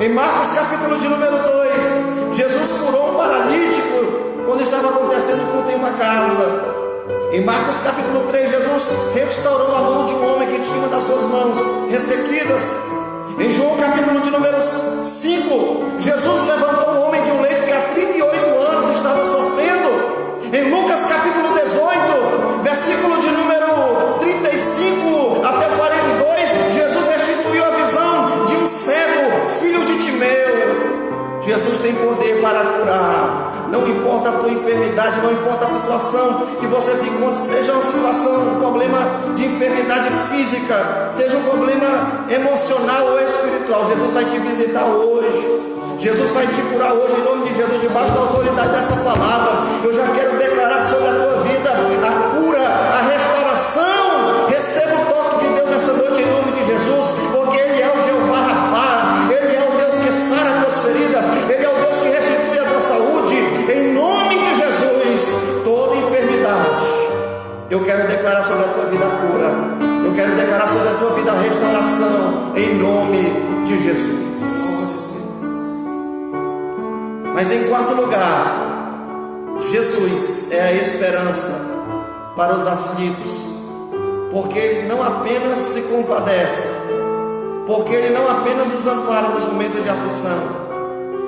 Em Marcos capítulo de número 2, Jesus curou um paralítico quando estava acontecendo culto em uma casa. Em Marcos capítulo 3, Jesus restaurou a mão de um homem que tinha uma das suas mãos ressequidas. Em João capítulo de número 5, Jesus levantou um homem de um leito que há 38 anos estava sofrendo. Em Lucas capítulo 18, versículo de número 35 até 42, Jesus restituiu a visão de um cego, filho de Timeu. Jesus tem poder para curar. Não importa a tua enfermidade, não importa a situação que você se encontre, seja uma situação, um problema de enfermidade física, seja um problema emocional ou espiritual, Jesus vai te visitar hoje. Jesus vai te curar hoje, em nome de Jesus, debaixo da autoridade dessa palavra. Eu já quero declarar sobre a tua vida a cura, a restauração. Receba o toque de Deus essa noite, em nome de Jesus, porque Ele é o Jeová Rafá, Ele é o Deus que sara as tuas feridas, Ele é o Deus que restitui a tua saúde. Em nome de Jesus, toda enfermidade, eu quero declarar sobre a tua vida a cura, eu quero declarar sobre a tua vida a restauração, em nome de Jesus. Mas em quarto lugar, Jesus é a esperança para os aflitos, porque Ele não apenas se compadece, porque Ele não apenas nos ampara nos momentos de aflição,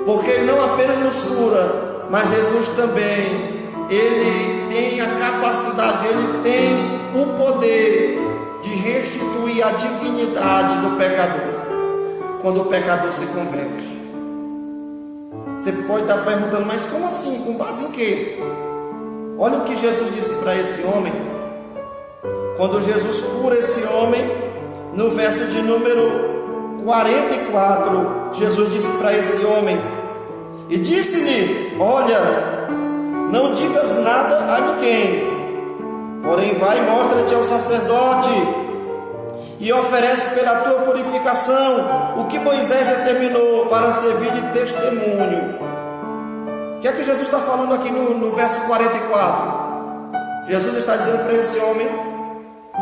porque Ele não apenas nos cura, mas Jesus também ele tem a capacidade, ele tem o poder de restituir a dignidade do pecador quando o pecador se converte. Você pode estar perguntando, mas como assim? Com base em quê? Olha o que Jesus disse para esse homem. Quando Jesus cura esse homem, no verso de número 44, Jesus disse para esse homem, e disse-lhes: olha, não digas nada a ninguém, porém vai e mostra-te ao sacerdote e oferece pela tua purificação o que Moisés determinou para servir de testemunho. O que é que Jesus está falando aqui no verso 44? Jesus está dizendo para esse homem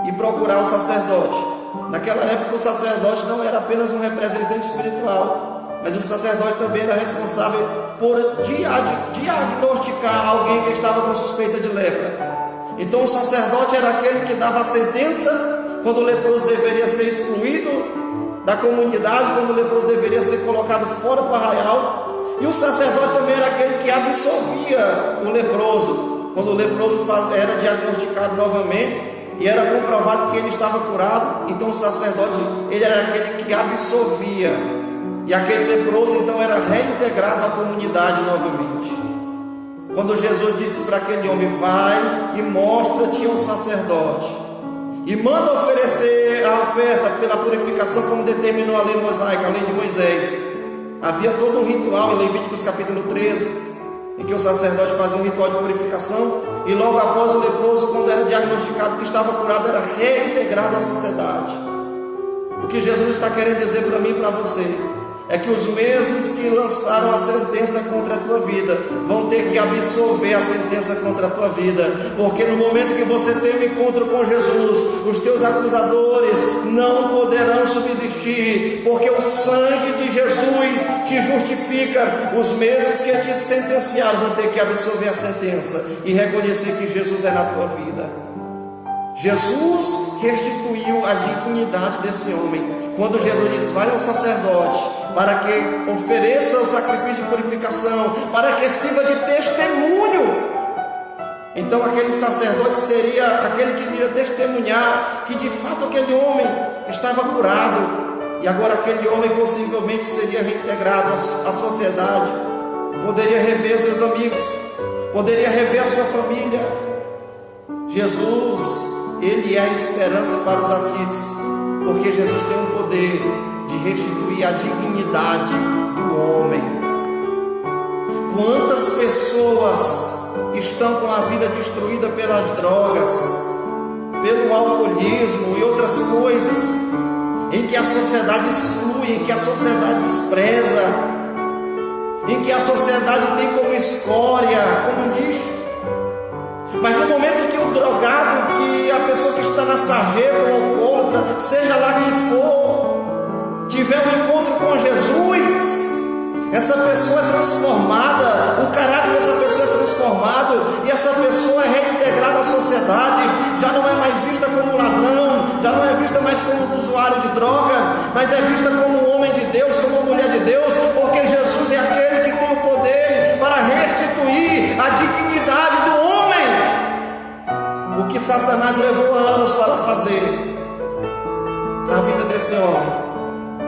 ir procurar o sacerdote. Naquela época o sacerdote não era apenas um representante espiritual, mas o sacerdote também era responsável por diagnosticar alguém que estava com suspeita de lepra. Então o sacerdote era aquele que dava a sentença quando o leproso deveria ser excluído da comunidade, quando o leproso deveria ser colocado fora do arraial. E o sacerdote também era aquele que absolvia o leproso, quando o leproso era diagnosticado novamente e era comprovado que ele estava curado. Então o sacerdote, ele era aquele que absolvia, e aquele leproso então era reintegrado à comunidade novamente. Quando Jesus disse para aquele homem: vai e mostra-te ao sacerdote e manda oferecer a oferta pela purificação, como determinou a lei mosaica, a lei de Moisés. Havia todo um ritual em Levíticos capítulo 13, em que o sacerdote fazia um ritual de purificação, e logo após o leproso, quando era diagnosticado que estava curado, era reintegrado à sociedade. O que Jesus está querendo dizer para mim e para você é que os mesmos que lançaram a sentença contra a tua vida vão ter que absolver a sentença contra a tua vida, porque no momento que você tem um encontro com Jesus, os teus acusadores não poderão subsistir, porque o sangue de Jesus te justifica. Os mesmos que te sentenciaram vão ter que absolver a sentença e reconhecer que Jesus é na tua vida. Jesus restituiu a dignidade desse homem. Quando Jesus disse: vai ao sacerdote para que ofereça o sacrifício de purificação, para que sirva de testemunho. Então aquele sacerdote seria aquele que iria testemunhar que de fato aquele homem estava curado, e agora aquele homem possivelmente seria reintegrado à sociedade, poderia rever seus amigos, poderia rever a sua família. Jesus, ele é a esperança para os aflitos, porque Jesus tem o poder de restituir a dignidade do homem. Quantas pessoas estão com a vida destruída pelas drogas, pelo alcoolismo e outras coisas, em que a sociedade exclui, em que a sociedade despreza, em que a sociedade tem como escória, como lixo. Mas no momento que o drogado, que a pessoa que está na sarjeta, o alcoólatra, seja lá quem for, tiver um encontro com Jesus, essa pessoa é transformada, o caráter dessa pessoa é transformado, e essa pessoa é reintegrada à sociedade. Já não é mais vista como ladrão, já não é vista mais como usuário de droga, mas é vista como um homem de Deus, como uma mulher de Deus, porque Jesus é aquele que tem o poder para restituir a dignidade do homem. O que Satanás levou anos para fazer na vida desse homem,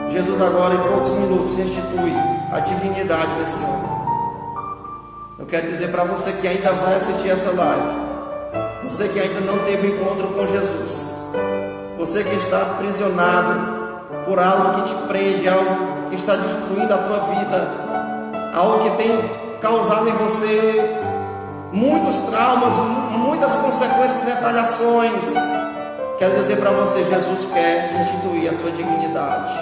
Jesus agora em poucos minutos restitui a dignidade desse homem. Eu quero dizer para você que ainda vai assistir essa live, você que ainda não teve encontro com Jesus, você que está aprisionado por algo que te prende, algo que está destruindo a tua vida, algo que tem causado em você muitos traumas, muitas consequências e retaliações. Quero dizer para você, Jesus quer restituir a tua dignidade.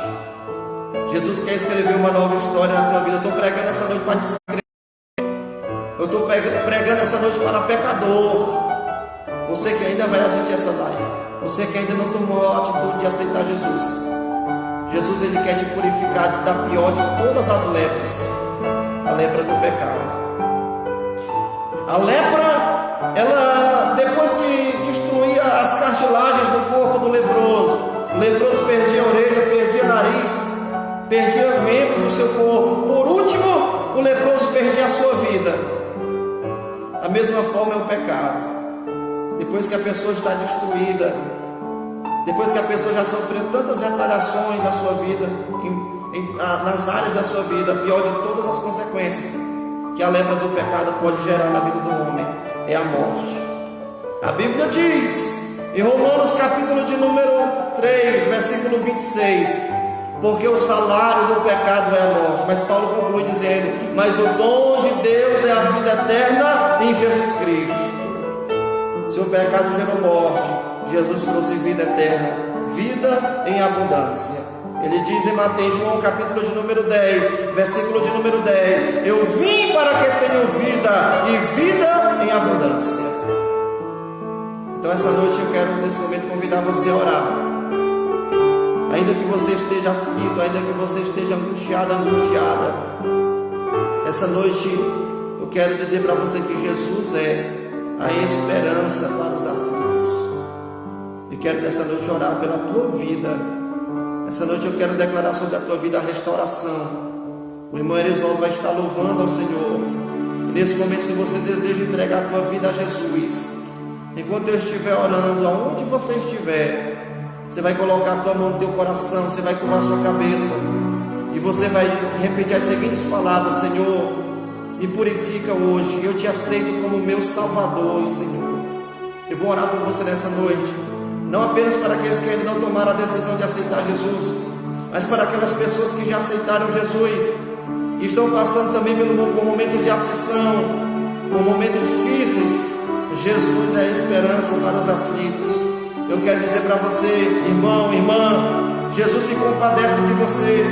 Jesus quer escrever uma nova história na tua vida. Eu estou pregando essa noite para descrever. Eu estou pregando essa noite para pecador. Você que ainda vai assistir essa live, você que ainda não tomou a atitude de aceitar Jesus. Jesus, ele quer te purificar da pior de todas as lepras, a lepra do pecado. A lepra, ela, depois que destruía as cartilagens do corpo do leproso, o leproso perdia a orelha, perdia o nariz, perdia membros do seu corpo. Por último, o leproso perdia a sua vida. Da mesma forma é o pecado. Depois que a pessoa está destruída, depois que a pessoa já sofreu tantas retaliações na sua vida, nas áreas da sua vida, a pior de todas as consequências que a lepra do pecado pode gerar na vida do homem é a morte. A Bíblia diz, em Romanos capítulo de número 3, versículo 26, porque o salário do pecado é a morte. Mas Paulo conclui dizendo, mas o dom de Deus é a vida eterna em Jesus Cristo. Se o pecado gerou morte, Jesus trouxe vida eterna, vida em abundância. Ele diz em João capítulo de número 10, versículo de número 10, eu vim para que tenham vida e vida em abundância. Então essa noite eu quero nesse momento convidar você a orar. Ainda que você esteja aflito, ainda que você esteja angustiada, essa noite eu quero dizer para você que Jesus é a esperança para os aflitos. Eu quero nessa noite orar pela tua vida. Essa noite eu quero declarar sobre a tua vida a restauração. O irmão Erisvaldo vai estar louvando ao Senhor. E nesse momento, se você deseja entregar a tua vida a Jesus, enquanto eu estiver orando, aonde você estiver, você vai colocar a tua mão no teu coração, você vai curvar a sua cabeça e você vai repetir as seguintes palavras: Senhor, me purifica hoje, eu te aceito como meu Salvador e Senhor. Eu vou orar por você nessa noite, não apenas para aqueles que ainda não tomaram a decisão de aceitar Jesus, mas para aquelas pessoas que já aceitaram Jesus e estão passando também por momentos de aflição, por momentos difíceis. Jesus é a esperança para os aflitos. Eu quero dizer para você, irmão, irmã, Jesus se compadece de você.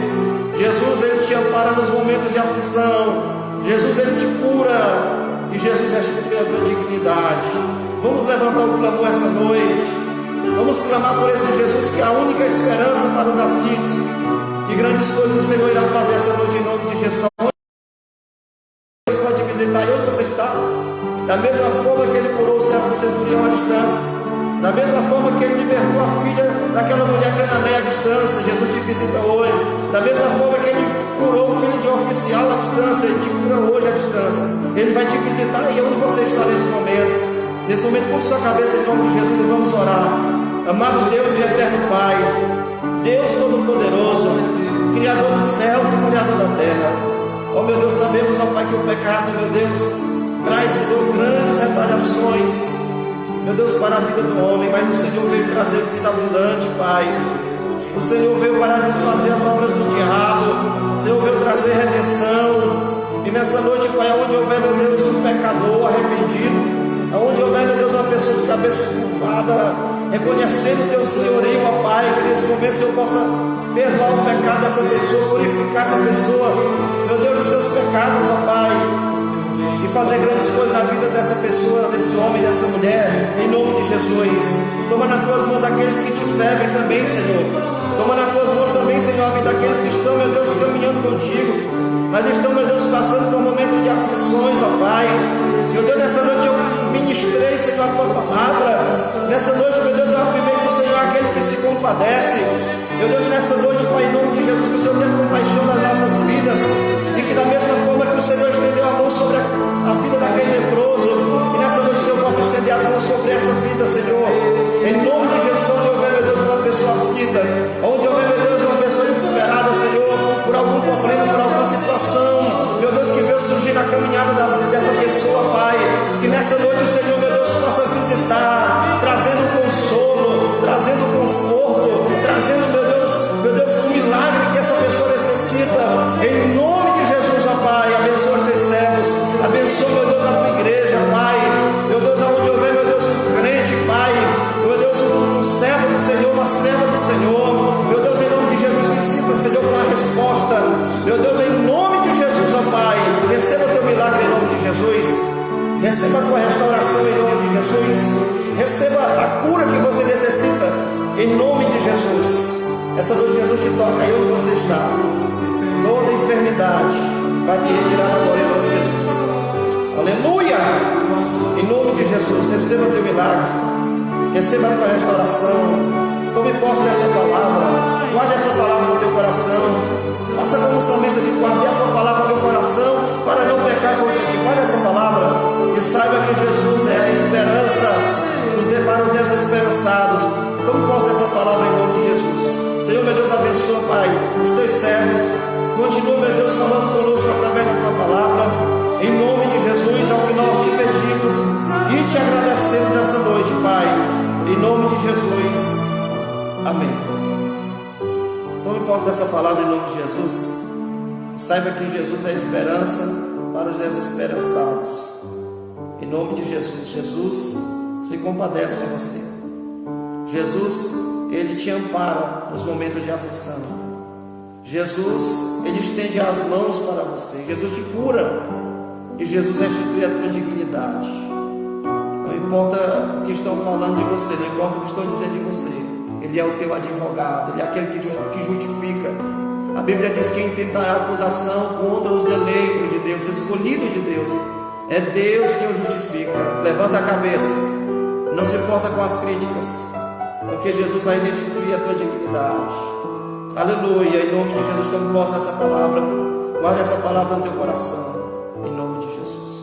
Jesus, Ele te ampara nos momentos de aflição. Jesus, Ele te cura. E Jesus restitui a tua dignidade. Vamos levantar um clamor essa noite. Vamos clamar por esse Jesus que é a única esperança para os aflitos. E grandes coisas o Senhor irá fazer essa noite em nome de Jesus. Você pode visitar aí onde você está. Da mesma forma que Ele curou o servo do centurião à distância, da mesma forma que Ele libertou a filha daquela mulher cananeia à distância, Jesus te visita hoje. Da mesma forma que Ele curou o filho de um oficial à distância, Ele te cura hoje à distância. Ele vai te visitar aí onde você está nesse momento. Nesse momento, curte sua cabeça em nome de Jesus e vamos orar. Amado Deus e eterno Pai, Deus Todo-Poderoso, Criador dos céus e Criador da terra. Ó meu Deus, sabemos, ó Pai, que o pecado, meu Deus, traz, Senhor, grandes retaliações, meu Deus, para a vida do homem, mas o Senhor veio trazer vida abundante, Pai. O Senhor veio para desfazer as obras do diabo. O Senhor veio trazer redenção. E nessa noite, Pai, onde houver, meu Deus, um pecador arrependido, onde houver, meu Deus, uma pessoa de cabeça curvada, reconhecendo o Teu senhorio, ó Pai, que nesse momento o Senhor possa perdoar o pecado dessa pessoa, purificar essa pessoa, meu Deus, dos seus pecados, ó Pai, e fazer grandes coisas na vida dessa pessoa, desse homem, dessa mulher, em nome de Jesus. Toma nas Tuas mãos aqueles que Te servem também, Senhor. Toma nas Tuas mãos também, Senhor, a vida daqueles que estão, meu Deus, caminhando contigo, mas estão, meu Deus, passando por um momento de aflições, ó Pai. Meu Deus, nessa noite eu ministrei, Senhor, a Tua palavra. Nessa noite, meu Deus, eu afirmei que o Senhor é aquele que se compadece. Meu Deus, nessa noite, Pai, em nome de Jesus, que o Senhor tenha compaixão das nossas vidas, e que da mesma forma que o Senhor estendeu a mão sobre a vida daquele leproso, e nessa noite o Senhor possa estender as mãos sobre esta vida, Senhor. Em nome de Jesus, onde houver, meu Deus, uma pessoa aflita, onde houver, meu Deus, uma pessoa desesperada, Senhor, por algum problema, por alguma situação, meu Deus, que veio surgir na caminhada dessa pessoa, Pai, que nessa noite o Senhor, meu Deus, possa visitar, trazendo consolo, trazendo conforto, trazendo, meu Deus, um milagre que essa pessoa necessita. Em nome de Jesus, ó Pai, abençoa os Teus servos, abençoa, meu Deus, a Tua igreja, Pai. Meu Deus, aonde houver, meu Deus, um crente, Pai, meu Deus, um servo do Senhor, uma serva do Senhor, meu Deus, em nome de Jesus, visita, Senhor, com a resposta. Meu Deus, em nome de Jesus, ó Pai, receba o Teu milagre em nome de Jesus. Receba a Tua restauração em nome de Jesus. Receba a cura que você necessita em nome de Jesus. Essa noite Jesus te toca aí onde você está. Toda enfermidade vai te retirar agora em nome de Jesus. Aleluia! Em nome de Jesus, receba o Teu milagre. Receba a Tua restauração. Tome posse dessa palavra. Guarde essa palavra no teu coração. Faça como o salmista diz: guardei a Tua palavra no meu coração para não pecar contra Ti. Guarde essa palavra e saiba que Pai, os teus servos. Continua, meu Deus, falando conosco através da tua palavra. Em nome de Jesus, é o que nós te pedimos e te agradecemos essa noite, Pai. Em nome de Jesus. Amém. Tome posse dessa palavra em nome de Jesus. Saiba que Jesus é a esperança para os desesperançados. Em nome de Jesus. Jesus se compadece de você. Jesus, Ele te ampara nos momentos de aflição. Jesus, Ele estende as mãos para você. Jesus te cura. E Jesus restitui a tua dignidade. Não importa o que estão falando de você, não importa o que estão dizendo de você. Ele é o teu advogado, Ele é aquele que justifica. A Bíblia diz que quem tentará acusação contra os eleitos de Deus, escolhidos de Deus, é Deus quem o justifica. Levanta a cabeça, não se importa com as críticas, porque Jesus vai restituir a tua dignidade. Aleluia. Em nome de Jesus, tome posse dessa palavra. Guarda essa palavra no teu coração.